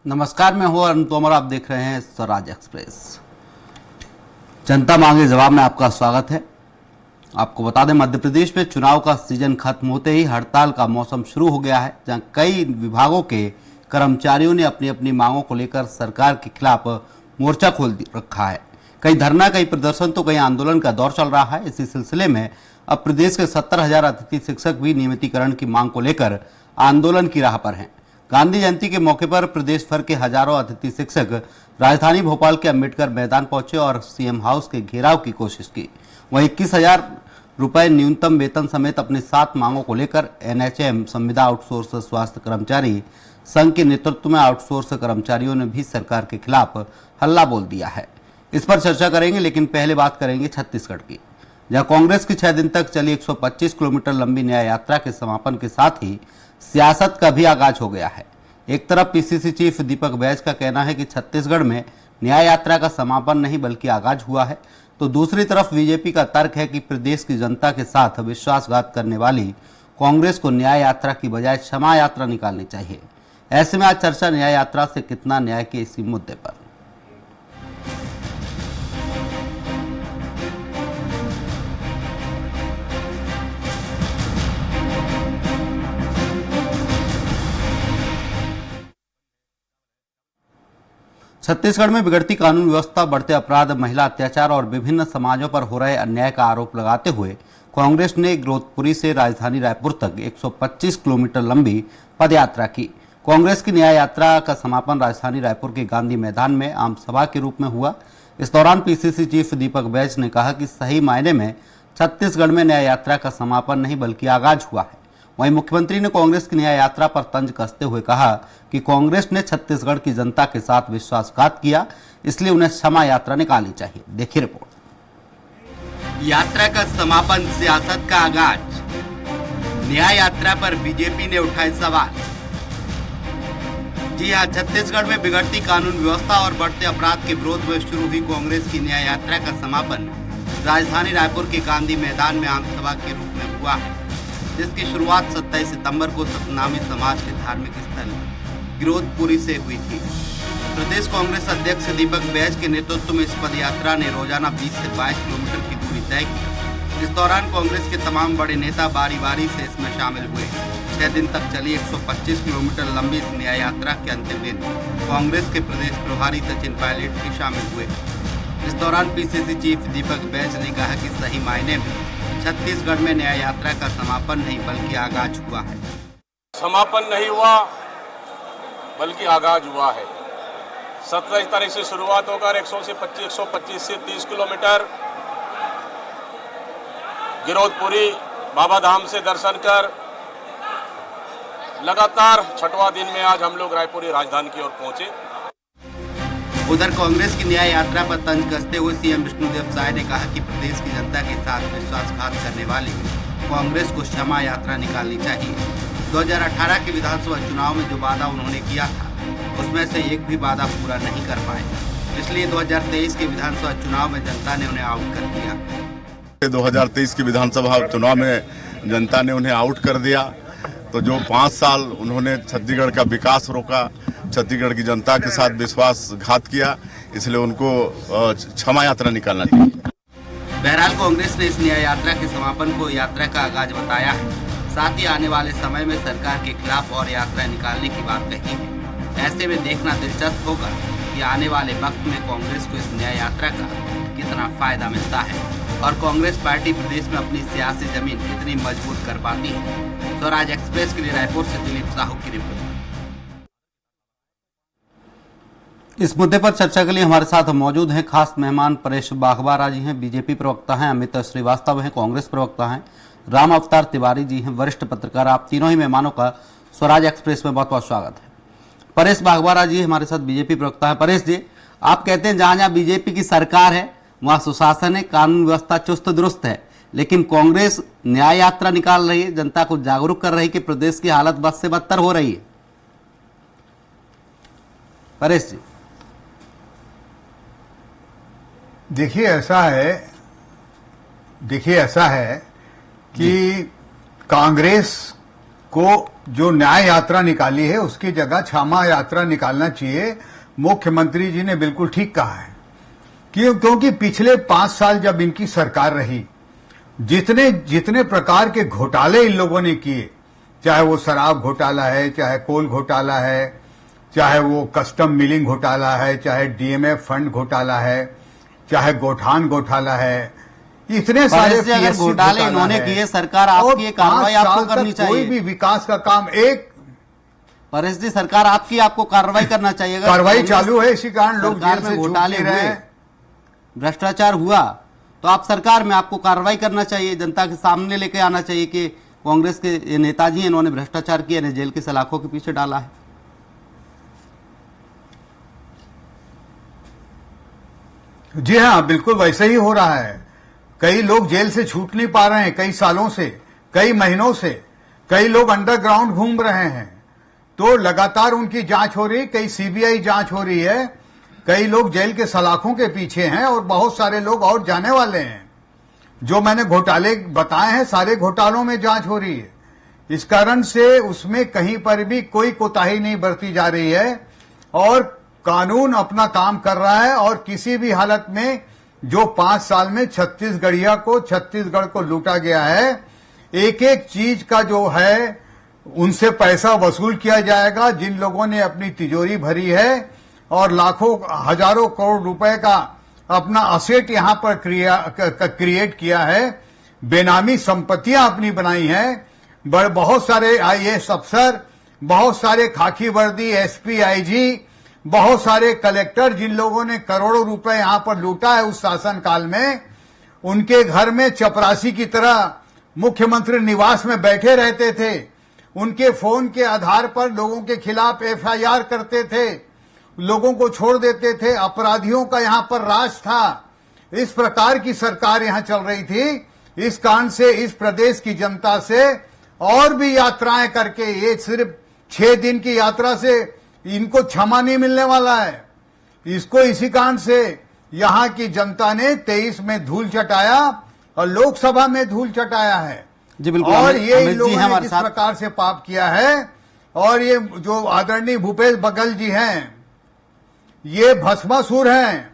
नमस्कार, मैं हूं अरुण तोमर। आप देख रहे हैं स्वराज एक्सप्रेस। जनता मांगे जवाब में आपका स्वागत है। आपको बता दें, मध्य प्रदेश में चुनाव का सीजन खत्म होते ही हड़ताल का मौसम शुरू हो गया है, जहां कई विभागों के कर्मचारियों ने अपनी अपनी मांगों को लेकर सरकार के खिलाफ मोर्चा खोल रखा है। कई धरना, कई प्रदर्शन तो कई आंदोलन का दौर चल रहा है। इसी सिलसिले में अब प्रदेश के 70,000 अतिथि शिक्षक भी नियमितीकरण की मांग को लेकर आंदोलन की राह पर हैं। गांधी जयंती के मौके पर प्रदेश भर के हजारों अतिथि शिक्षक राजधानी भोपाल के अंबेडकर मैदान पहुंचे और सीएम हाउस के घेराव की कोशिश की। वहीं 21,000 रुपए न्यूनतम वेतन समेत अपनी 7 मांगों को लेकर एनएचएम संविदा आउटसोर्स स्वास्थ्य कर्मचारी संघ के नेतृत्व में आउटसोर्स कर्मचारियों ने भी सरकार के खिलाफ हल्ला बोल दिया है। इस पर चर्चा करेंगे, लेकिन पहले बात करेंगे छत्तीसगढ़ की, जहां कांग्रेस की 6 दिन तक चली 125 किलोमीटर लंबी न्याय यात्रा के समापन के साथ ही सियासत का भी आगाज हो गया है। एक तरफ पीसीसी चीफ दीपक बैज का कहना है कि छत्तीसगढ़ में न्याय यात्रा का समापन नहीं बल्कि आगाज हुआ है, तो दूसरी तरफ बीजेपी का तर्क है कि प्रदेश की जनता के साथ विश्वासघात करने वाली कांग्रेस को न्याय यात्रा की बजाय क्षमा यात्रा निकालनी चाहिए। ऐसे में आज चर्चा न्याय यात्रा से कितना न्याय के इसी मुद्दे पर। छत्तीसगढ़ में बिगड़ती कानून व्यवस्था, बढ़ते अपराध, महिला अत्याचार और विभिन्न समाजों पर हो रहे अन्याय का आरोप लगाते हुए कांग्रेस ने गिरौदपुरी से राजधानी रायपुर तक 125 किलोमीटर लंबी पदयात्रा की। कांग्रेस की न्याय यात्रा का समापन राजधानी रायपुर के गांधी मैदान में आम सभा के रूप में हुआ। इस दौरान पीसीसी चीफ दीपक बैज ने कहा कि सही मायने में छत्तीसगढ़ में न्याय यात्रा का समापन नहीं बल्कि आगाज हुआ है। वहीं मुख्यमंत्री ने कांग्रेस की न्याय यात्रा पर तंज कसते हुए कहा कि कांग्रेस ने छत्तीसगढ़ की जनता के साथ विश्वासघात किया, इसलिए उन्हें क्षमा यात्रा निकालनी चाहिए। देखिए रिपोर्ट। यात्रा का समापन, सियासत का आगाज। न्याय यात्रा पर बीजेपी ने उठाए सवाल। जी हां, छत्तीसगढ़ में बिगड़ती कानून व्यवस्था और बढ़ते अपराध के विरोध में शुरू हुई कांग्रेस की न्याय यात्रा का समापन राजधानी रायपुर के गांधी मैदान में आम सभा के रूप में हुआ, जिसकी शुरुआत 27 सितंबर को सतनामी समाज के धार्मिक स्थल गिरौदपुरी से हुई थी। प्रदेश कांग्रेस अध्यक्ष दीपक बैज के नेतृत्व में इस पद यात्रा ने रोजाना 20 से 22 किलोमीटर की दूरी तय की। इस दौरान कांग्रेस के तमाम बड़े नेता बारी बारी से इसमें शामिल हुए। 6 दिन तक चली 125 किलोमीटर लंबी इस न्याय यात्रा के अंतिम दिन कांग्रेस के प्रदेश प्रभारी सचिन पायलट भी शामिल हुए। इस दौरान पीसीसी चीफ दीपक बैज ने कहा कि सही मायने में छत्तीसगढ़ में न्याय यात्रा का समापन नहीं बल्कि आगाज हुआ है। समापन नहीं हुआ बल्कि आगाज हुआ है। 27 तारीख से शुरुआत होकर 125 से 30 किलोमीटर गिरौदपुरी बाबा धाम से दर्शन कर लगातार 6वां दिन में आज हम लोग रायपुरी राजधानी की ओर पहुंचे। उधर कांग्रेस की न्याय यात्रा पर तंज कसते हुए सीएम विष्णुदेव साय ने कहा कि प्रदेश की जनता के साथ विश्वासघात करने वाली कांग्रेस को क्षमा यात्रा निकालनी चाहिए। 2018 के विधानसभा चुनाव में जो वादा उन्होंने किया था, उसमें से एक भी वादा पूरा नहीं कर पाए, इसलिए 2023 के विधानसभा चुनाव में जनता ने उन्हें आउट कर दिया। 2023 के विधानसभा चुनाव में जनता ने उन्हें आउट कर दिया, तो जो 5 साल उन्होंने छत्तीसगढ़ का विकास रोका, छत्तीसगढ़ की जनता के साथ विश्वासघात किया, इसलिए उनको क्षमा यात्रा निकालना चाहिए। बहरहाल कांग्रेस ने इस न्याय यात्रा के समापन को यात्रा का आगाज बताया है। साथ ही आने वाले समय में सरकार के खिलाफ और यात्रा निकालने की बात कही है। ऐसे में देखना दिलचस्प होगा कि आने वाले वक्त में कांग्रेस को इस न्याय यात्रा का कितना फायदा मिलता है और कांग्रेस पार्टी प्रदेश में अपनी सियासी जमीन कितनी मजबूत कर पाती है। स्वराज एक्सप्रेस के लिए रायपुर से दिलीप साहू की रिपोर्ट। इस मुद्दे पर चर्चा के लिए हमारे साथ मौजूद हैं खास मेहमान परेश बाघवारा जी हैं, बीजेपी प्रवक्ता हैं, अमित श्रीवास्तव हैं, कांग्रेस प्रवक्ता हैं, राम अवतार तिवारी जी हैं, वरिष्ठ पत्रकार। आप तीनों ही मेहमानों का स्वराज एक्सप्रेस में बहुत बहुत स्वागत है। परेश बाघवारा जी हमारे साथ बीजेपी प्रवक्ता है। परेश जी, आप कहते हैं जहां जहां बीजेपी की सरकार है वहां सुशासन है, कानून व्यवस्था चुस्त दुरुस्त है, लेकिन कांग्रेस न्याय यात्रा निकाल रही है, जनता को जागरूक कर रही है कि प्रदेश की हालत बद से बदतर हो रही है। परेश जी, देखिए ऐसा है कि कांग्रेस को जो न्याय यात्रा निकाली है उसकी जगह क्षमा यात्रा निकालना चाहिए। मुख्यमंत्री जी ने बिल्कुल ठीक कहा है क्योंकि पिछले 5 साल जब इनकी सरकार रही, जितने जितने प्रकार के घोटाले इन लोगों ने किए, चाहे वो शराब घोटाला है, चाहे कोल घोटाला है, चाहे वो कस्टम मिलिंग घोटाला है, चाहे डीएमएफ फंड घोटाला है, चाहे गोठान घोटाला है, इतने सारे अगर घोटाले इन्होंने किए, सरकार आपकी ये कार्रवाई आपको करनी चाहिए। कोई भी विकास का काम परेश जी, सरकार आपकी आपको कार्रवाई करना चाहिए। कार्रवाई चालू है, इसी कारण लोग जेल से घोटाले छूट नहीं रहे हुए, हैं। भ्रष्टाचार हुआ तो आप सरकार में आपको कार्रवाई करना चाहिए, जनता के सामने लेके आना चाहिए कि कांग्रेस के नेताजी इन्होंने भ्रष्टाचार किया, इन्हें जेल की सलाखों के पीछे डाला है। जी हाँ, बिल्कुल वैसे ही हो रहा है। कई लोग जेल से छूट नहीं पा रहे हैं, कई सालों से, कई महीनों से। कई लोग अंडरग्राउंड घूम रहे हैं, तो लगातार उनकी जांच हो रही, कई सीबीआई जांच हो रही है, कई लोग जेल के सलाखों के पीछे हैं और बहुत सारे लोग और जाने वाले हैं। जो मैंने घोटाले बताए हैं, सारे घोटालों में जांच हो रही है। इस कारण से उसमें कहीं पर भी कोई कोताही नहीं बरती जा रही है और कानून अपना काम कर रहा है। और किसी भी हालत में जो 5 साल में छत्तीसगढ़ को लूटा गया है, एक एक चीज का जो है उनसे पैसा वसूल किया जाएगा। जिन लोगों ने अपनी तिजोरी भरी है और लाखों हजारों करोड़ रुपए का अपना असेट यहां पर क्रिएट किया है, बेनामी संपत्तियां अपनी बनाई हैं, बहुत सारे आईएएस अफसर, बहुत सारे खाकी वर्दी एसपी, आईजी, बहुत सारे कलेक्टर, जिन लोगों ने करोड़ों रुपए यहां पर लूटा है उस शासनकाल में, उनके घर में चपरासी की तरह मुख्यमंत्री निवास में बैठे रहते थे। उनके फोन के आधार पर लोगों के खिलाफ एफआईआर करते थे, लोगों को छोड़ देते थे, अपराधियों का यहां पर राज था। इस प्रकार की सरकार यहां चल रही थी। इस कारण से इस प्रदेश की जनता से और भी यात्राएं करके, ये सिर्फ 6 दिन की यात्रा से इनको क्षमा नहीं मिलने वाला है। इसको इसी कारण से यहां की जनता ने 23 में धूल चटाया और लोकसभा में धूल चटाया है। जी बिल्कुल। और ये इन लोगों ने किस प्रकार से पाप किया है। और ये जो आदरणीय भूपेश बघेल जी हैं, ये भस्मासुर हैं।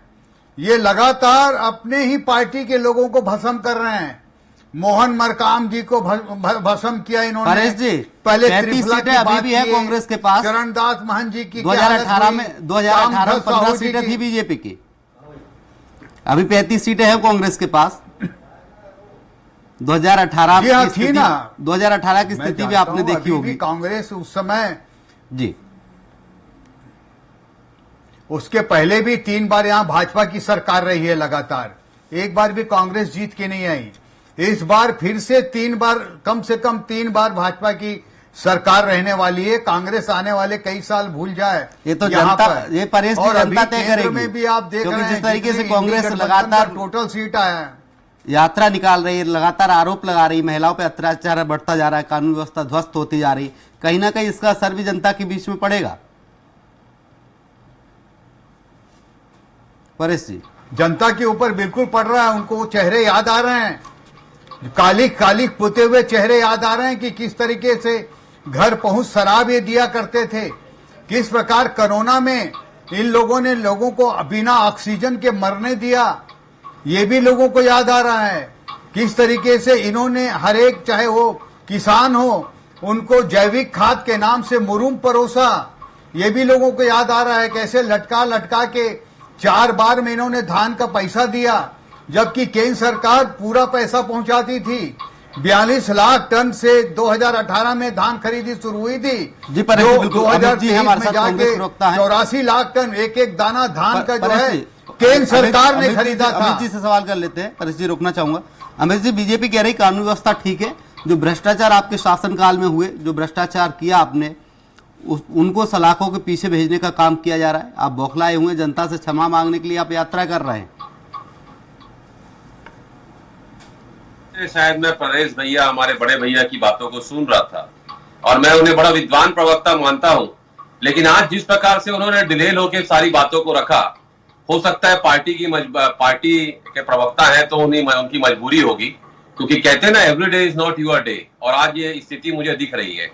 ये लगातार अपने ही पार्टी के लोगों को भस्म कर रहे हैं। मोहन मरकाम जी को भस्म किया इन्होंने। परेश जी, पहले 35 सीटें अभी भी है कांग्रेस के पास। चरणदास महंत जी की 2018 में 15 सीटें थी बीजेपी की, अभी 35 सीटें हैं कांग्रेस के पास। 2018 की थी ना, 2018 की स्थिति भी आपने देखी होगी। कांग्रेस उस समय जी, उसके पहले भी 3 बार यहां भाजपा की सरकार रही है लगातार, एक बार भी कांग्रेस जीत के नहीं आई। इस बार फिर से 3 बार, कम से कम 3 बार भाजपा की सरकार रहने वाली है। कांग्रेस आने वाले कई साल भूल जाए, ये तो जनता, ये परेश की जनता तय करेगी। में भी आप देख रहे हैं जिस तरीके से कांग्रेस लगातार टोटल सीट आया है, यात्रा निकाल रही है, लगातार आरोप लगा रही, महिलाओं पे अत्याचार बढ़ता जा रहा है, कानून व्यवस्था ध्वस्त होती जा रही, कहीं ना कहीं इसका असर भी जनता के बीच में पड़ेगा। परेश जी, जनता के ऊपर बिल्कुल पड़ रहा है। उनको चेहरे याद आ रहे हैं, कालिक कालिक पुते हुए चेहरे याद आ रहे हैं कि किस तरीके से घर पहुंच शराब ये दिया करते थे, किस प्रकार कोरोना में इन लोगों ने लोगों को बिना ऑक्सीजन के मरने दिया, ये भी लोगों को याद आ रहा है। किस तरीके से इन्होंने हर एक, चाहे वो किसान हो, उनको जैविक खाद के नाम से मुरूम परोसा, ये भी लोगों को याद आ रहा है। कैसे लटका लटका के 4 बार में इन्होंने धान का पैसा दिया, जबकि केंद्र सरकार पूरा पैसा पहुंचाती थी। 42 लाख टन से 2018 में धान खरीदी शुरू हुई थी, जो 2023 में जाके 84 लाख टन एक एक दाना धान का जो है केंद्र सरकार ने खरीदा था। अमित जी से सवाल कर लेते हैं, परेश जी रोकना चाहूंगा। अमित जी, बीजेपी कह रही कानून व्यवस्था ठीक है, जो भ्रष्टाचार आपके शासनकाल में हुए, जो भ्रष्टाचार किया आपने, उनको सलाखों के पीछे भेजने का काम किया जा रहा है। आप बौखलाए हुए, जनता से क्षमा मांगने के लिए आप यात्रा कर रहे हैं। शायद मैं परेश भैया, हमारे बड़े भैया की बातों को सुन रहा था और मैं उन्हें बड़ा विद्वान प्रवक्ता मानता हूं, लेकिन आज जिस प्रकार से उन्होंने डिलेल होकर सारी बातों को रखा, हो सकता है पार्टी के प्रवक्ता हैं तो उनकी मजबूरी होगी, क्योंकि कहते हैं ना, every day is not your day. और आज ये स्थिति मुझे दिख रही है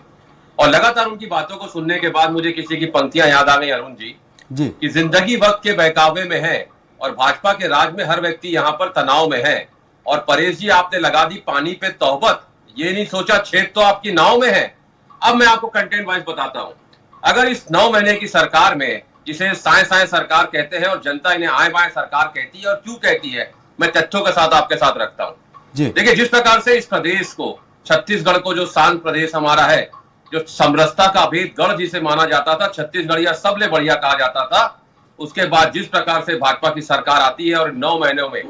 और लगातार उनकी बातों को सुनने के बाद मुझे किसी की पंक्तियां याद आ गई अरुण जी जी कि जिंदगी वक्त के बहकावे में है और भाजपा के राज में हर व्यक्ति यहाँ पर तनाव में है। और परेश जी आपने लगा दी पानी पे तौबत, ये नहीं सोचा छेद तो आपकी नाव में है। अब मैं आपको कंटेंट वाइज बताता हूं। अगर इस 9 महीने की सरकार में, जिसे साए साए सरकार कहते हैं और जनता इन्हें आए बाएं सरकार कहती है, और क्यों कहती है मैं तथ्यों के साथ आपके साथ रखता हूं। जी देखिए, जिस प्रकार से इस प्रदेश को, छत्तीसगढ़ को, जो शांत प्रदेश हमारा है, जो समरसता का भेद गढ़ जिसे माना जाता था, छत्तीसगढ़िया सबले बढ़िया कहा जाता था, उसके बाद जिस प्रकार से भाजपा की सरकार आती है और 9 महीनों में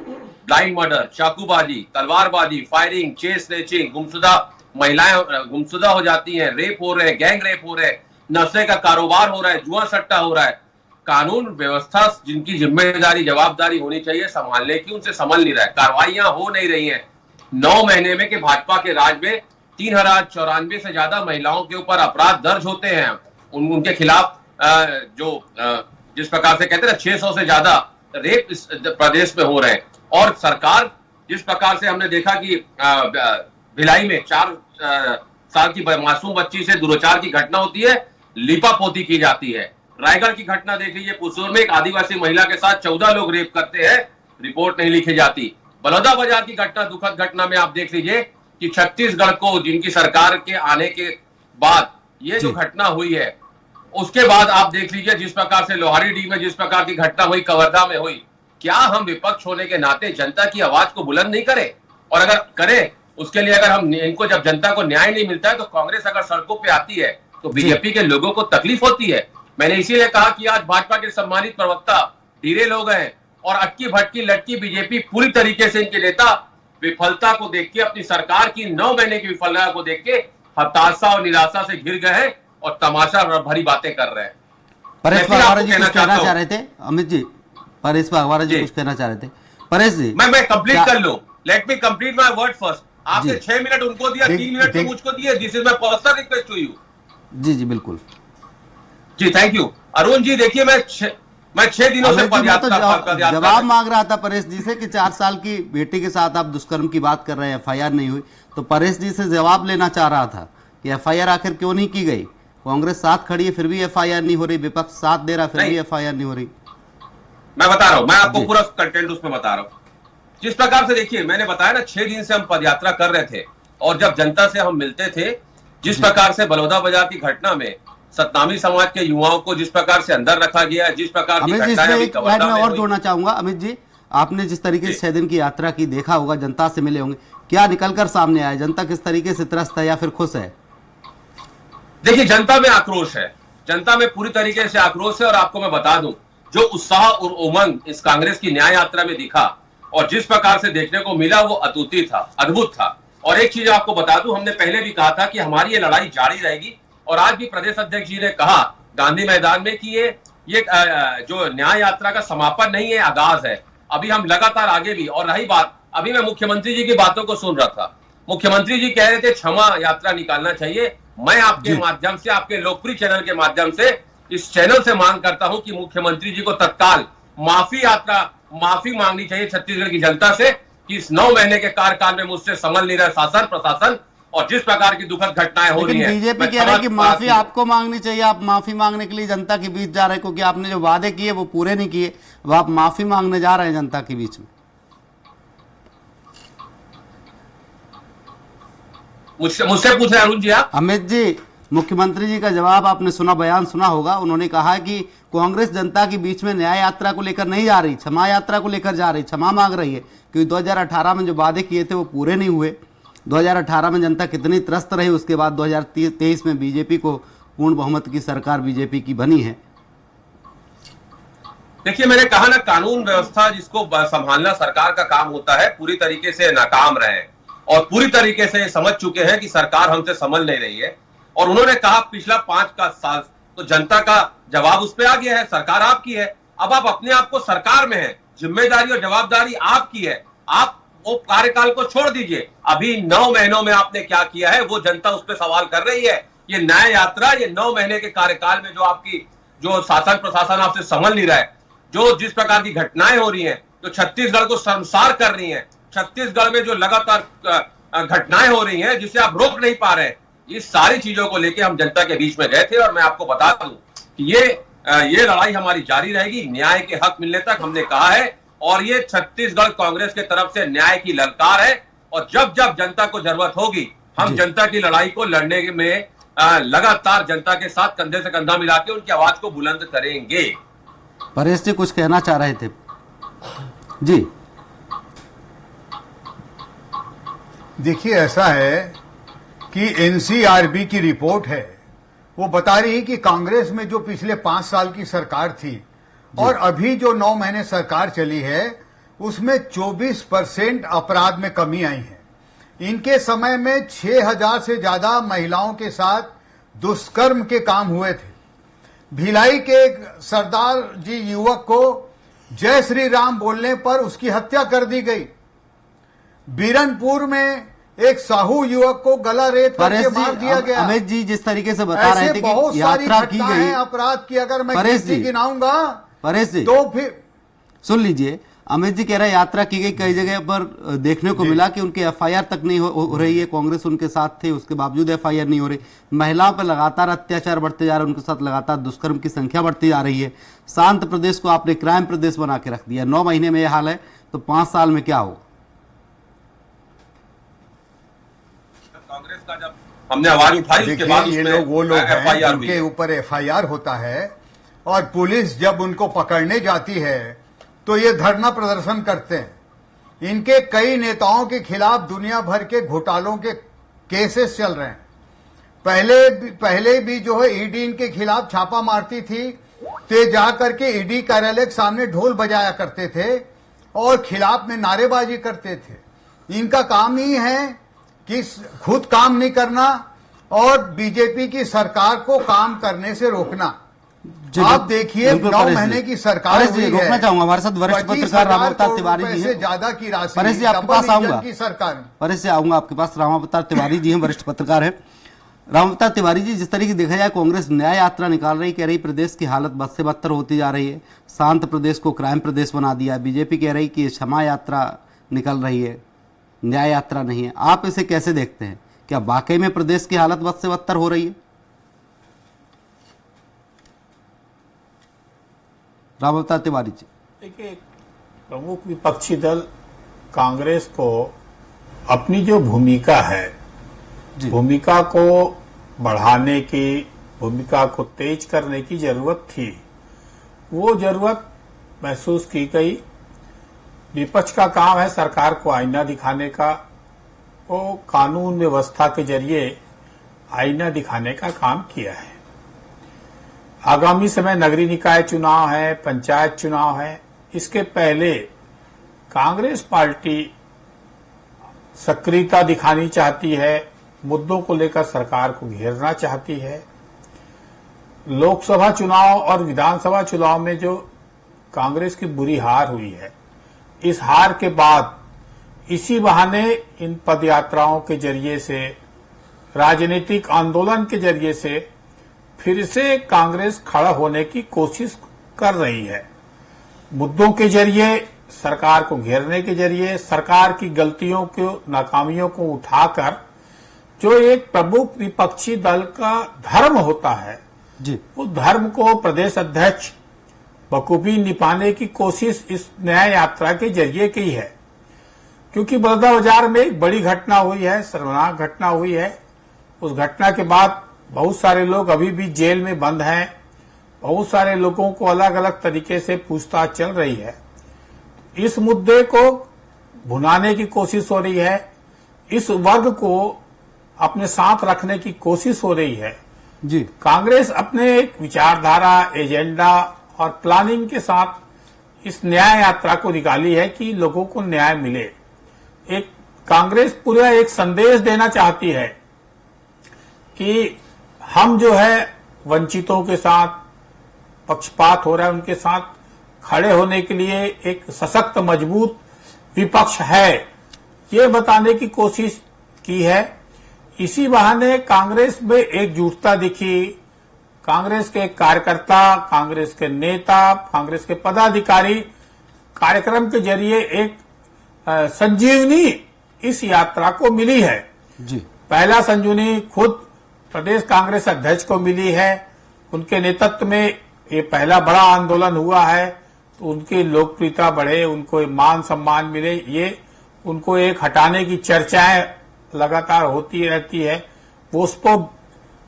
ब्लाइंड मर्डर, चाकूबाजी, तलवारबाजी, फायरिंग, चेस स्नेचिंग, गुमशुदा महिलाएं गुमशुदा हो जाती हैं, रेप हो रहे हैं, गैंग रेप हो रहे हैं, नशे का कारोबार हो रहा है, जुआ सट्टा हो रहा है, कानून व्यवस्था जिनकी जिम्मेदारी जवाबदारी होनी चाहिए संभालने की, उनसे संभल नहीं रहा है, कार्रवाइयां हो नहीं रही हैं। 9 महीने में कि भाजपा के राज में 3094 से ज्यादा महिलाओं के ऊपर अपराध दर्ज होते हैं, उनके खिलाफ जिस प्रकार से कहते हैं 600 से ज्यादा रेप इस प्रदेश में हो रहे हैं। और सरकार जिस प्रकार से हमने देखा कि भिलाई में 4 साल की मासूम बच्ची से दुराचार की घटना होती है, लीपापोती की जाती है। रायगढ़ की घटना देख लीजिए, पुसूर में एक आदिवासी महिला के साथ 14 लोग रेप करते हैं, रिपोर्ट नहीं लिखी जाती। बलौदाबाजार की घटना, दुखद घटना में आप देख लीजिए कि छत्तीसगढ़ को, जिनकी सरकार के आने के बाद ये जो घटना हुई है, उसके बाद आप देख लीजिए जिस प्रकार से लोहारीडीह में जिस प्रकार की घटना हुई, कवर्धा में हुई। क्या हम विपक्ष होने के नाते जनता की आवाज को बुलंद नहीं करें? और अगर करें, उसके लिए अगर हम इनको, जब जनता को न्याय नहीं मिलता है तो कांग्रेस अगर सड़कों पे आती है तो बीजेपी के लोगों को तकलीफ होती है। मैंने इसीलिए कहा कि आज भाजपा के सम्मानित प्रवक्ता धीरे लोग हैं और अटकी भटकी लटकी बीजेपी पूरी तरीके से, इनके नेता विफलता को देख के, अपनी सरकार की 9 महीने की विफलता को देख के हताशा और निराशा से घिर गए हैं और तमाशा भरी बातें कर रहे हैं। परेश बागवारा जी कुछ कहना चाह रहे थे। अमित जी, परेश बागवारा जी कुछ कहना चाह रहे थे। परेश जी, मैं कंप्लीट कर लूं, let me complete my word first. आपने 6 मिनट उनको दिया, 3 मिनट तो मुझको दिए। This is my personal request to you. जी जी बिल्कुल जी, थैंक यू। अरुण जी देखिए, मैं 6 दिनों से पदयात्रा जवाब मांग रहा था परेश जी से कि 4 साल की बेटी के साथ आप दुष्कर्म की बात कर रहे हैं, FIR नहीं हुई, तो परेश जी से जवाब लेना चाह रहा था कि FIR आखिर क्यों नहीं की गई। कांग्रेस साथ खड़ी है फिर भी FIR नहीं हो रही, विपक्ष साथ दे रहा फिर भी FIR नहीं हो रही। मैं बता रहा हूं, मैं आपको पूरा कंटेंट उसमें बता रहा हूं। जिस प्रकार से देखिए, मैंने बताया ना 6 दिन से हम पदयात्रा कर रहे थे और जब जनता से हम मिलते थे, जिस प्रकार से बलौदाबाजार की घटना में सतनामी समाज के युवाओं को जिस प्रकार से अंदर रखा गया, जिस प्रकार की घटनाएं और जोड़ना चाहूंगा। अमित जी, आपने जिस तरीके से 6 दिन की यात्रा की, देखा होगा, जनता से मिले होंगे, क्या निकलकर सामने आया? जनता किस तरीके से त्रस्त है या फिर खुश है? देखिए, जनता में आक्रोश है, जनता में पूरी तरीके से आक्रोश है। और आपको मैं बता दूं, जो उत्साह और उमंग इस कांग्रेस की न्याय यात्रा में दिखा और जिस प्रकार से देखने को मिला, वो अद्वितीय था, अद्भुत था। और एक चीज आपको बता दूं, हमने पहले भी कहा था कि हमारी ये लड़ाई जारी रहेगी और आज भी प्रदेश अध्यक्ष जी ने कहा गांधी मैदान में कि ये जो न्याय यात्रा का समापन नहीं है, आगाज है। अभी हम लगातार आगे भी। और रही बात, अभी मैं मुख्यमंत्री जी की बातों को सुन रहा था, मुख्यमंत्री जी कह रहे थे क्षमा यात्रा निकालना चाहिए। मैं आपके माध्यम से, आपके लोकप्रिय चैनल के माध्यम से, इस चैनल से मांग करता हूं कि मुख्यमंत्री जी को तत्काल माफी मांगनी चाहिए छत्तीसगढ़ की जनता से कि इस 9 महीने के कार्यकाल में मुझसे संभल नहीं रहा शासन प्रशासन और जिस प्रकार की दुखद घटनाएं हो रही हैं। बीजेपी कह रही है कि माफी आपको मांगनी चाहिए, आप माफी मांगने के लिए जनता के बीच जा रहे हैं क्योंकि आपने जो वादे किए वो पूरे नहीं किए, वो आप माफी मांगने जा रहे हैं जनता के बीच में। मुझसे पूछ रहे हैं अरुण जी आप? अमित जी, मुख्यमंत्री जी का जवाब आपने सुना, बयान सुना होगा। उन्होंने कहा कि कांग्रेस जनता के बीच में न्याय यात्रा को लेकर नहीं जा रही, क्षमा यात्रा को लेकर जा रही, क्षमा मांग रही है क्योंकि 2018 में जो वादे किए थे वो पूरे नहीं हुए। 2018 में जनता कितनी त्रस्त रही, उसके बाद 2023 में बीजेपी को पूर्ण बहुमत की सरकार बीजेपी की बनी है। देखिए, मैंने कहा ना, कानून व्यवस्था जिसको संभालना सरकार का काम होता है, पूरी तरीके से नाकाम रहे और पूरी तरीके से समझ चुके हैं कि सरकार हमसे संभल नहीं रही है। और उन्होंने कहा पिछला 5 साल तो जनता का जवाब उस पर आ गया है, सरकार आपकी है। अब आप अपने आप को सरकार में है, जिम्मेदारी और जवाबदारी आपकी है। आप वो कार्यकाल को छोड़ दीजिए। अभी 9 महीनों में आपने क्या किया है वो जनता उस पर सवाल कर रही है। ये न्याय यात्रा, ये 9 महीने के कार्यकाल में जो आपकी जो शासन प्रशासन आपसे संभल नहीं रहा है, जो जिस प्रकार की घटनाएं हो रही हैं, जो छत्तीसगढ़ को शर्मसार कर रही हैं, छत्तीसगढ़ में जो लगातार घटनाएं हो रही हैं जिसे आप रोक नहीं पा रहे हैं, इस सारी चीजों को लेकर हम जनता के बीच में गए थे। और मैं आपको बता दूं कि ये लड़ाई हमारी जारी रहेगी न्याय के हक मिलने तक, हमने कहा है। और ये छत्तीसगढ़ कांग्रेस के तरफ से न्याय की ललकार है। और जब जब जनता को जरूरत होगी, हम जनता की लड़ाई को लड़ने में लगातार जनता के साथ कंधे से कंधा मिला के उनकी आवाज को बुलंद करेंगे। परेश जी कुछ कहना चाह रहे थे जी। देखिए, ऐसा है कि एनसीआरबी की रिपोर्ट है, वो बता रही है कि कांग्रेस में जो पिछले 5 साल की सरकार थी और अभी जो 9 महीने सरकार चली है, उसमें 24% अपराध में कमी आई है। इनके समय में 6000 से ज्यादा महिलाओं के साथ दुष्कर्म के काम हुए थे। भिलाई के एक सरदार जी युवक को जय श्री राम बोलने पर उसकी हत्या कर दी गई। बीरनपुर में एक साहू युवक को गला रेत करके मार दिया गया। अमित जी जिस तरीके से बता रहे थे बहुत कि सारी यात्रा की गई अपराध की, अगर मैं परेश किसी जी गिनाऊंगा परेश जी तो फिर सुन लीजिए। अमित जी कह रहे हैं यात्रा की गई, कई जगह पर देखने को मिला कि उनके एफआईआर तक नहीं हो रही है। कांग्रेस उनके साथ थे, उसके बावजूद एफआईआर नहीं हो रही। महिलाओं पर लगातार अत्याचार बढ़ते जा रहे हैं, उनके साथ लगातार दुष्कर्म की संख्या बढ़ती जा रही है। शांत प्रदेश को आपने क्राइम प्रदेश बना के रख दिया। 9 महीने में यह हाल है तो 5 साल में क्या होगा? कांग्रेस का जब हमने आवाज उठाई, उसके बाद ये लोग वो लोग हैं जिनके ऊपर एफआईआर होता है और पुलिस जब उनको पकड़ने जाती है तो ये धरना प्रदर्शन करते हैं। इनके कई नेताओं के खिलाफ दुनिया भर के घोटालों के केसेस चल रहे हैं। पहले भी जो है ईडी इनके खिलाफ छापा मारती थी, ते जा करके ईडी कार्यालय के सामने ढोल बजाया करते थे और खिलाफ में नारेबाजी करते थे। इनका काम ही है कि खुद काम नहीं करना और बीजेपी की सरकार को काम करने से रोकना। आप देखिए 9 महीने की सरकार हुई है, रोकना चाहूंगा। हमारे साथ वरिष्ठ पत्रकार रामावतार तिवारी जी हैं। ज्यादा की राशि परेश जी आपके पास आऊंगा की सरकार। परेश से आऊंगा आपके पास। रामावतार तिवारी जी हैं, वरिष्ठ पत्रकार हैं। रामावतार तिवारी जी, जिस तरीके देखा जाए कांग्रेस न्याय यात्रा निकाल रही, कह रही प्रदेश की हालत बद से बदतर होती जा रही है, शांत प्रदेश को क्राइम प्रदेश बना दिया। बीजेपी कह रही कि क्षमा यात्रा निकल रही है, न्याय यात्रा नहीं है। आप इसे कैसे देखते हैं? क्या वाकई में प्रदेश की हालत बद से बदतर हो रही है? रामावतार तिवारी जी। देखिए, प्रमुख विपक्षी दल कांग्रेस को अपनी जो भूमिका है, भूमिका को बढ़ाने की, भूमिका को तेज करने की जरूरत थी। वो जरूरत महसूस की गई। विपक्ष का काम है सरकार को आईना दिखाने का। वो कानून व्यवस्था के जरिए आईना दिखाने का काम किया है। आगामी समय नगरीय निकाय चुनाव है, पंचायत चुनाव है। इसके पहले कांग्रेस पार्टी सक्रियता दिखानी चाहती है, मुद्दों को लेकर सरकार को घेरना चाहती है। लोकसभा चुनाव और विधानसभा चुनाव में जो कांग्रेस की बुरी हार हुई है, इस हार के बाद इसी बहाने इन पदयात्राओं के जरिए से, राजनीतिक आंदोलन के जरिए से फिर से कांग्रेस खड़ा होने की कोशिश कर रही है। मुद्दों के जरिए, सरकार को घेरने के जरिए, सरकार की गलतियों को, नाकामियों को उठाकर, जो एक प्रमुख विपक्षी दल का धर्म होता है जी, उस धर्म को प्रदेश अध्यक्ष बखूबी निभाने की कोशिश इस न्याय यात्रा के जरिए की है। क्योंकि बलौदाबाजार में एक बड़ी घटना हुई है, शर्मनाक घटना हुई है। उस घटना के बाद बहुत सारे लोग अभी भी जेल में बंद हैं। बहुत सारे लोगों को अलग अलग तरीके से पूछताछ चल रही है। इस मुद्दे को भुनाने की कोशिश हो रही है, इस वर्ग को अपने साथ रखने की कोशिश हो रही है जी। कांग्रेस अपने एक विचारधारा, एजेंडा और प्लानिंग के साथ इस न्याय यात्रा को निकाली है कि लोगों को न्याय मिले। एक कांग्रेस पूरा एक संदेश देना चाहती है कि हम जो है वंचितों के साथ, पक्षपात हो रहा है उनके साथ खड़े होने के लिए एक सशक्त मजबूत विपक्ष है, ये बताने की कोशिश की है। इसी बहाने कांग्रेस में एकजुटता दिखी। कांग्रेस के कार्यकर्ता, कांग्रेस के नेता, कांग्रेस के पदाधिकारी कार्यक्रम के जरिए एक संजीवनी इस यात्रा को मिली है जी। पहला संजीवनी खुद प्रदेश कांग्रेस अध्यक्ष को मिली है। उनके नेतृत्व में ये पहला बड़ा आंदोलन हुआ है, तो उनकी लोकप्रियता बढ़े, उनको मान सम्मान मिले, ये उनको एक हटाने की चर्चाएं लगातार होती रहती है। वो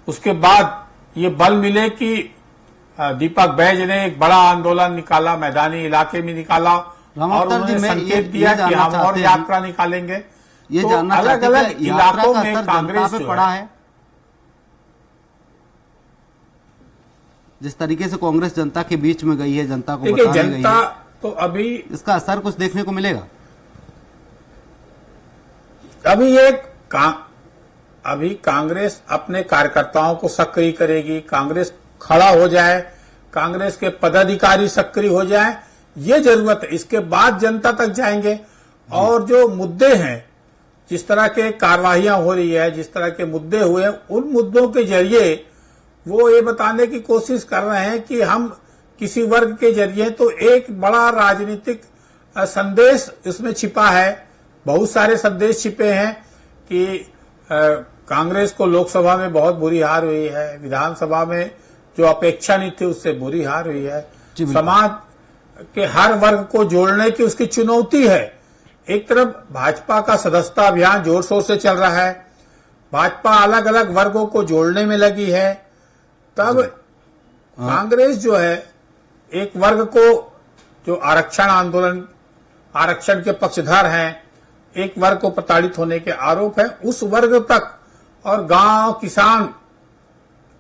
उसके बाद ये बल मिले कि दीपक बैज ने एक बड़ा आंदोलन निकाला, मैदानी इलाके में निकाला और उन्होंने संकेत दिया कि हम और यात्रा निकालेंगे। ये तो जानना अलग चाहते हैं अलग कि यात्रा इलाकों का में असर कांग्रेस जनता पे जो पड़ा है, है। जिस तरीके से कांग्रेस जनता के बीच में गई है, जनता को देखिए बताने गई जनता है, तो अभी इसका असर कुछ देखने को मिलेगा। अभी कांग्रेस अपने कार्यकर्ताओं को सक्रिय करेगी, कांग्रेस खड़ा हो जाए, कांग्रेस के पदाधिकारी सक्रिय हो जाए, ये जरूरत है। इसके बाद जनता तक जाएंगे और जो मुद्दे हैं, जिस तरह के कार्यवाहियां हो रही है, जिस तरह के मुद्दे हुए, उन मुद्दों के जरिए वो ये बताने की कोशिश कर रहे हैं कि हम किसी वर्ग के जरिए, तो एक बड़ा राजनीतिक संदेश इसमें छिपा है। बहुत सारे संदेश छिपे हैं कि कांग्रेस को लोकसभा में बहुत बुरी हार हुई है, विधानसभा में जो अपेक्षा नहीं थी उससे बुरी हार हुई है, समाज के हर वर्ग को जोड़ने की उसकी चुनौती है। एक तरफ भाजपा का सदस्यता अभियान जोर शोर से चल रहा है, भाजपा अलग अलग वर्गों को जोड़ने में लगी है, तब कांग्रेस जो है एक वर्ग को, जो आरक्षण के पक्षधर हैं, एक वर्ग को प्रताड़ित होने के आरोप है, उस वर्ग तक और गांव किसान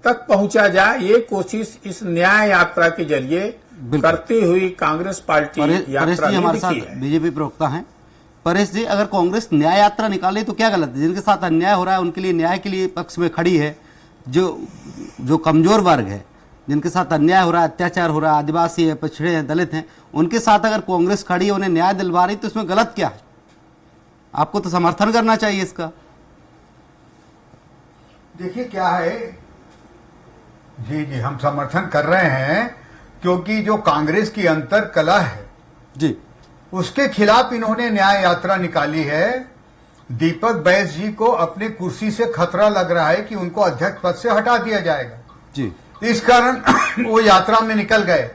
तक पहुंचा जाए, ये कोशिश इस न्याय यात्रा के जरिए करती हुई कांग्रेस पार्टी यात्रा में हमारे दिखी साथ है। बीजेपी प्रवक्ता हैं। परेश जी, अगर कांग्रेस न्याय यात्रा निकाले तो क्या गलत है? जिनके साथ अन्याय हो रहा है उनके लिए, न्याय के लिए पक्ष में खड़ी है। जो कमजोर वर्ग है, जिनके साथ अन्याय हो रहा है, अत्याचार हो रहा है, आदिवासी है, पिछड़े हैं, दलित हैं, उनके साथ अगर कांग्रेस खड़ी है, उन्हें न्याय दिलवा रही, तो इसमें गलत क्या है? आपको तो समर्थन करना चाहिए इसका। देखिए क्या है, जी हम समर्थन कर रहे हैं, क्योंकि जो कांग्रेस की अंतर कला है जी, उसके खिलाफ इन्होंने न्याय यात्रा निकाली है। दीपक बैस जी को अपनी कुर्सी से खतरा लग रहा है कि उनको अध्यक्ष पद से हटा दिया जाएगा जी। इस कारण वो यात्रा में निकल गए,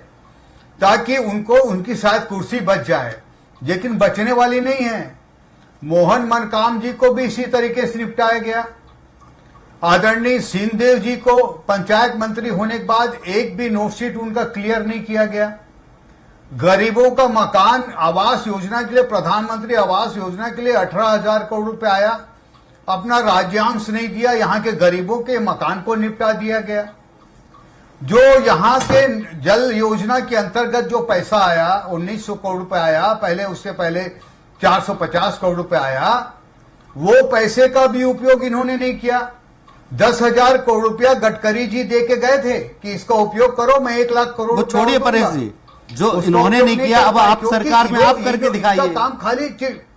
ताकि उनको उनकी शायद कुर्सी बच जाए, लेकिन बचने वाली नहीं है। मोहन मनकाम जी को भी इसी तरीके से निपटाया गया। आदरणीय सिंहदेव जी को पंचायत मंत्री होने के बाद एक भी नोटशीट उनका क्लियर नहीं किया गया। गरीबों का मकान आवास योजना के लिए, प्रधानमंत्री आवास योजना के लिए 18,000 करोड़ रुपए आया, अपना राज्यांश नहीं दिया, यहां के गरीबों के मकान को निपटा दिया गया। जो यहां के जल योजना के अंतर्गत जो पैसा आया, 1900 करोड़ रुपए आया, पहले उससे पहले 450 करोड़ रुपए आया, वो पैसे का भी उपयोग इन्होंने नहीं किया। 10,000 करोड़ रुपया गडकरी जी दे के गए थे कि इसका उपयोग करो, मैं 1 लाख करोड़। वो छोड़िए परेश जी, जो इन्होंने नहीं किया, अब आप सरकार में आप करके दिखाइए। काम खाली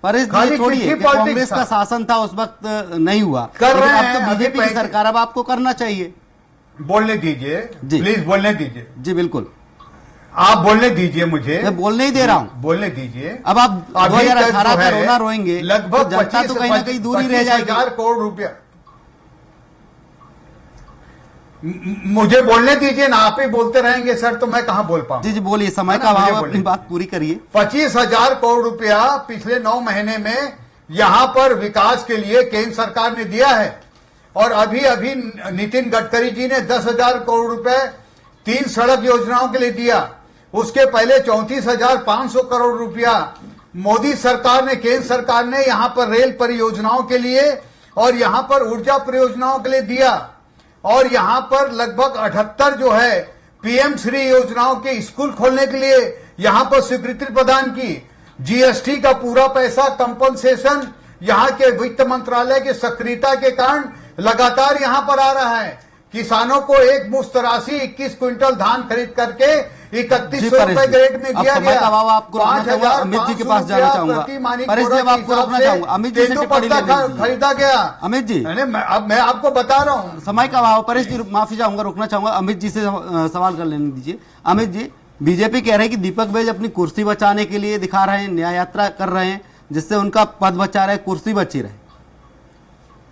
परेश जी छोड़िए, कांग्रेस का शासन था उस वक्त नहीं हुआ, कर रहे अब हैं, तो बीजेपी की सरकार, अब आपको करना चाहिए। बोलने दीजिए, प्लीज बोलने दीजिए। जी बिल्कुल, आप बोलने दीजिए मुझे। मैं बोलने ही दे रहा हूँ, बोलने दीजिए। अब आप 2018 का रोना रोएंगे, लगभग जनता तो कहीं ना कहीं दूरी रह जाएगी। 25,000 करोड़ रुपया। मुझे बोलने दीजिए ना, आप ही बोलते रहेंगे सर तो मैं कहां बोल पाऊं। जी बोलिए, समय का अभाव, अपनी बात पूरी करिए। 25,000 करोड़ रुपया पिछले 9 महीने में यहां पर विकास के लिए केंद्र सरकार ने दिया है, और अभी नितिन गडकरी जी ने 10,000 करोड़ रुपए 3 सड़क योजनाओं के लिए दिया। उसके पहले 34,500 करोड़ रुपया मोदी सरकार ने, केंद्र सरकार ने यहां पर रेल परियोजनाओं के लिए और यहां पर ऊर्जा परियोजनाओं के लिए दिया, और यहां पर लगभग 78 जो है पीएम श्री योजनाओं के स्कूल खोलने के लिए यहां पर स्वीकृति प्रदान की। जीएसटी का पूरा पैसा कंपनसेशन यहां के वित्त मंत्रालय की सक्रियता के कारण लगातार यहां पर आ रहा है। किसानों को एक मुश्त राशि 21 क्विंटल धान खरीद करके 3100 रुपए के रेट में दिया गया। आपको अमित जी के पास जाना चाहूंगा, परेश जी आपको रोकना चाहूंगा, अमित जी से टिप्पणी खरीदा गया। अमित जी, अब मैं आपको बता रहा हूं, समय का अभाव। परेश जी माफी चाहूंगा, रोकना चाहूंगा, अमित जी से सवाल कर लेने दीजिए। अमित जी, बीजेपी कह रहे हैं कि दीपक बैज अपनी कुर्सी बचाने के लिए दिखा रहे हैं, न्याय यात्रा कर रहे हैं, जिससे उनका पद बचा रहे, कुर्सी बची रहे।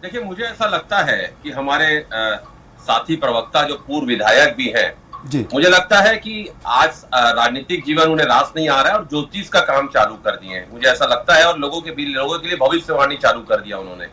देखिए, मुझे ऐसा लगता है कि हमारे साथी प्रवक्ता जो पूर्व विधायक भी हैं, जी मुझे लगता है कि आज राजनीतिक जीवन उन्हें रास नहीं आ रहा है और ज्योतिष का काम चालू कर दिए हैं, मुझे ऐसा लगता है। और लोगों के लिए भविष्यवाणी चालू कर दिया उन्होंने।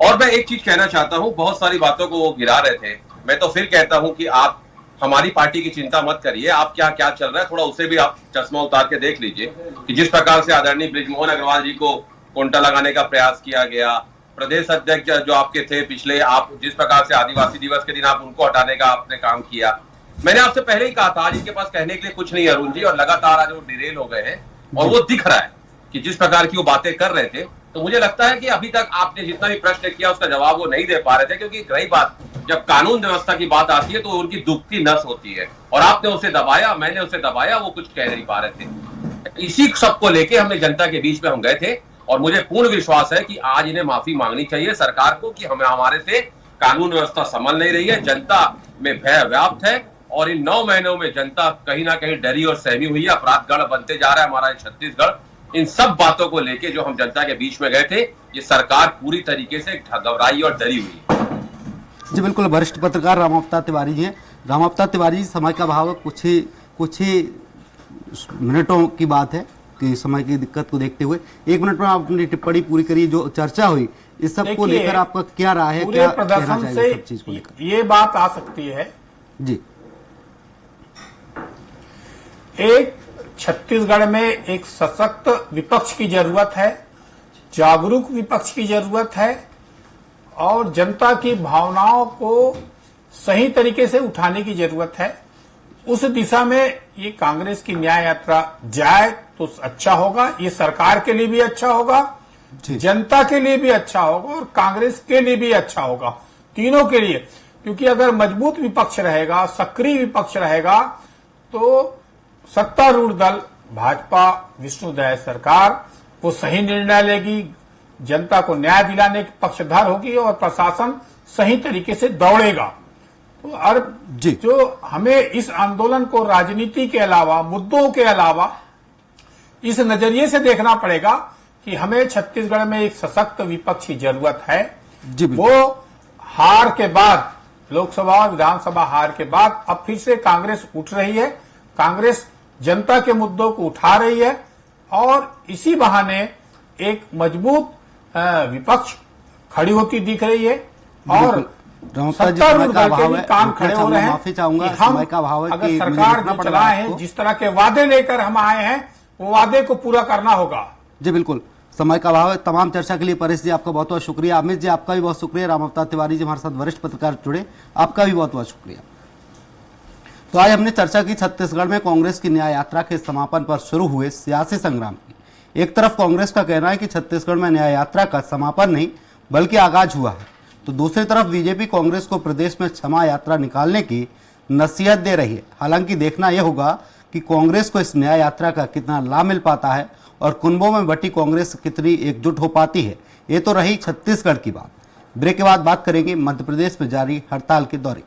और मैं एक चीज कहना चाहता हूं, बहुत सारी बातों को वो गिरा रहे थे, मैं तो फिर कहता हूं कि आप हमारी पार्टी की चिंता मत करिए, आप क्या क्या चल रहा है थोड़ा उसे भी आप चश्मा उतार के देख लीजिए कि जिस प्रकार से आदरणीय बृजमोहन अग्रवाल जी को कोंटा लगाने का प्रयास किया गया, प्रदेश अध्यक्ष जो आपके थे पिछले, आप जिस प्रकार से आदिवासी दिवस के दिन आप उनको हटाने का आपने काम किया। मैंने आपसे पहले ही कहा था आज इनके पास कहने के लिए कुछ नहीं अरुण जी, और लगातार आज वो डिरेल हो गए हैं और वो दिख रहा है कि जिस प्रकार की वो बातें कर रहे थे। तो मुझे लगता है कि अभी तक आपने जितना भी प्रश्न किया उसका जवाब वो नहीं दे पा रहे थे, क्योंकि रही बात जब कानून व्यवस्था की बात आती है तो उनकी दुखती नस होती है और आपने उसे दबाया, मैंने उसे दबाया, वो कुछ कह नहीं पा रहे थे। इसी सब को लेके हमने जनता के बीच में हम गए थे और मुझे पूर्ण विश्वास है कि आज इन्हें माफी मांगनी चाहिए सरकार को कि हमें हमारे से कानून व्यवस्था संभल नहीं रही है, जनता में भय व्याप्त है और इन 9 महीनों में जनता कहीं ना कहीं डरी और सहमी हुई है। अपराध गढ़ बनते जा रहा है हमारा छत्तीसगढ़। इन सब बातों को लेके जो हम जनता के बीच में गए थे, ये सरकार पूरी तरीके से घबराई और डरी हुई है। जी बिल्कुल, वरिष्ठ पत्रकार रामावतार तिवारी जी हैं। रामावतार तिवारी जी, समय का अभाव है, कुछ ही मिनटों की बात है कि समय की दिक्कत को देखते हुए 1 मिनट में आप अपनी टिप्पणी पूरी करिए। जो चर्चा हुई इस सब को लेकर आपका क्या राय है, क्या कहना चाहिए सब चीज को लेकर? ये बात आ सकती है जी, एक छत्तीसगढ़ में एक सशक्त विपक्ष की जरूरत है, जागरूक विपक्ष की जरूरत है और जनता की भावनाओं को सही तरीके से उठाने की जरूरत है। उस दिशा में ये कांग्रेस की न्याय यात्रा जाए तो अच्छा होगा, ये सरकार के लिए भी अच्छा होगा, जनता के लिए भी अच्छा होगा और कांग्रेस के लिए भी अच्छा होगा, तीनों के लिए। क्योंकि अगर मजबूत विपक्ष रहेगा, सक्रिय विपक्ष रहेगा तो सत्तारूढ़ दल भाजपा विष्णुदयाल सरकार वो सही निर्णय लेगी, जनता को न्याय दिलाने की पक्षधर होगी और प्रशासन सही तरीके से दौड़ेगा। तो और जो हमें इस आंदोलन को राजनीति के अलावा, मुद्दों के अलावा इस नजरिए से देखना पड़ेगा कि हमें छत्तीसगढ़ में एक सशक्त विपक्ष की जरूरत है। वो हार के बाद, लोकसभा और विधानसभा हार के बाद अब फिर से कांग्रेस उठ रही है, कांग्रेस जनता के मुद्दों को उठा रही है और इसी बहाने एक मजबूत विपक्ष खड़ी होती दिख रही है और सत्तारूढ़ दल के भी कान खड़े हो रहे हैं। माफी चाहूंगा, हम समय का अभाव है अगर कि सरकार जो चलाए हैं, जिस तरह के वादे लेकर हम आए हैं, वो वादे को पूरा करना होगा। जी बिल्कुल, समय का अभाव है। तमाम चर्चा के लिए परेश जी आपका बहुत बहुत शुक्रिया। अमित जी आपका भी बहुत शुक्रिया। रामावतार तिवारी जी हमारे साथ वरिष्ठ पत्रकार जुड़े, आपका भी बहुत बहुत शुक्रिया। तो आज हमने चर्चा की छत्तीसगढ़ में कांग्रेस की न्याय यात्रा के समापन पर शुरू हुए सियासी संग्राम की। एक तरफ कांग्रेस का कहना है कि छत्तीसगढ़ में न्याय यात्रा का समापन नहीं बल्कि आगाज हुआ है, तो दूसरी तरफ बीजेपी कांग्रेस को प्रदेश में क्षमा यात्रा निकालने की नसीहत दे रही है। हालांकि देखना यह होगा कि कांग्रेस को इस न्याय यात्रा का कितना लाभ मिल पाता है और कुंभों में बटी कांग्रेस कितनी एकजुट हो पाती है। ये तो रही छत्तीसगढ़ की बात। ब्रेक के बाद बात करेंगे मध्य प्रदेश में जारी हड़ताल के दौरे।